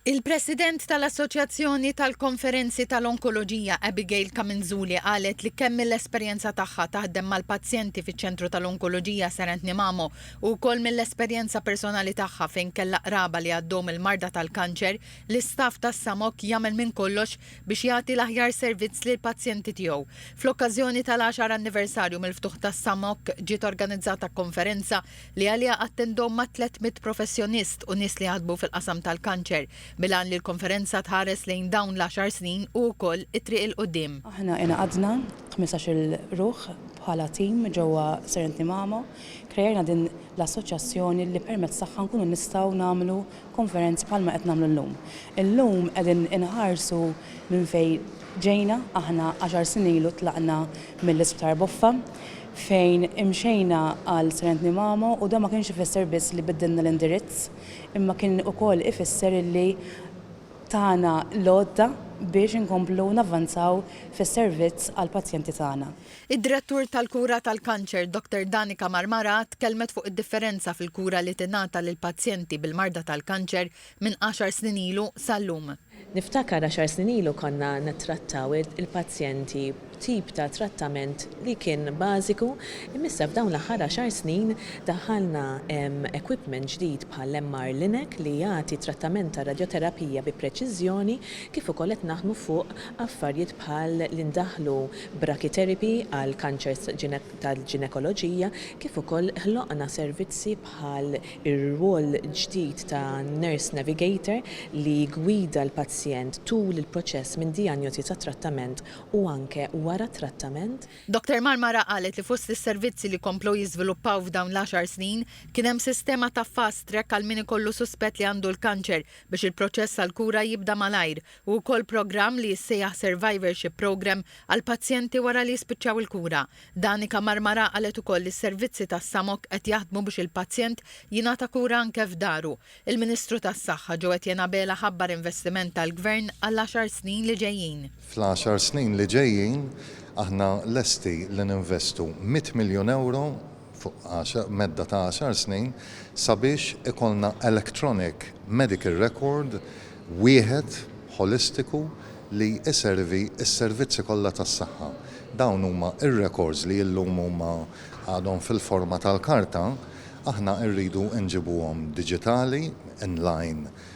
Il-President tal-Assoċjazzjoni tal-Konferenzi tal-Onkoloġija Abigail Kaminzuli qalet li kemm mill-esperjenza tagħha taħdem mal-pazjenti fiċ-ċentru tal-Onkoloġija Serent Nimamo u wkoll mill-esperjenza personali tagħha fejn kellha qraba li għaddhom il-marda tal-kanċer, l-istaff tas-Samok jagħmel minn kollox biex jagħti l-aħjar servizz lill-pazjenti tiegħu. Fl-okkażjoni tal-10 anniversarju mill-ftuħ tas-Samok ġiet organizzata konferenza li għaliha attendhom ma' 300 professjonist u nies li jaħdmu fil-qasam tal-kanċer. Bilan li l-konferenza tħares lejn dawn l-10 snin u wkoll it-triq il-qudiem. Aħna inaqadna 15-il ruħ bħala tim ġewwa Serent Nimamo, krejajna din l-assoċjazzjoni li permezz tagħha nkunu nistgħu nagħmlu konferenzi bħalma qed nagħmlu llum. Illum qegħdin inħarsu minn fejn ġejna aħna 10 snin ilu tlaqna mill-Isptar Boffa fejn imxejna għal Serent Nimamo u da ma kienx ifisser biss li biddilna l-indirizz, imma kien ukoll ifisser li tagħna l-għodda biex inkomplu navvanzaw fis-servizz għal pazjenti tagħna. Id-Direttur tal-Kura tal-Kanċer Dr. Danika Marmara tkellmet fuq id-differenza fil-kura li tingħata lill-pazjenti bil-marda tal-kanċer minn 10 snin ilu sal-lum. Niftakar 10 snin ilu konna nittrattaw il-pazjenti tip ta' trattament li kien bażiku, imissa f'dawn l-aħħar 10 snin daħalna equipment ġdid bħal MR Linek li jagħti trattament ta' radioterapija bi preċiżjoni kif ukoll qed naħdmu fuq affarijiet bħal li ndaħlu brachytherapy għal kanċer tal-ġinekoloġija kif ukoll ħloqna servizzi bħal ir-rwol ġdid ta' nurse navigator li gwida l-pazjent tul il-proċess minn dijanjosi ta' trattament u anke wara trattament. Dr. Marmara qalet li fost is-servizzi li komplu jiżviluppaw f'dawn l-10 snin kien hemm sistema ta' fast track għal min ikollu suspett li għandu l-kanċer biex il-proċess għall-kura jibda malajr u wkoll programm li jissejjaħ Survivorship Program għal pazjenti wara li jispiċċaw il-kura. Danika Marmara qalet ukoll li s-servizzi tas-Samok qed jaħdmu biex il-pazjent jingħata kura anke f'daru. Il-Ministru tas-Saħħa Ġewett Jenabela ħabbar investiment tal-Gvern għall-10 snin li ġejjin. Fl-10 snin li ġejjin aħna lesti li ninvestu 100 miljun euro fuq medda ta' 10 snin sabiex ikollna electronic medical record wieħed holistiku li iservi s-servizzi kollha tas-saħħa. Dawn huma ir-records li llum huma għadhom fil-forma tal-karta, aħna rridu nġibuhom diġitali online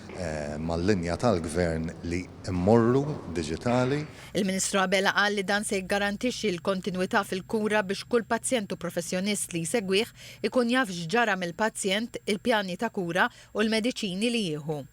mal-linja tal-Gvern li immorru diġitali. Il-Ministru Abela qal li dan se jgarantixxi l-kontinwità fil-kura biex kull pazjent u professjonist li jsegwih ikun jaf x'ġara mill-pazjent, il-pjani ta' kura u l-mediċini li jieħu.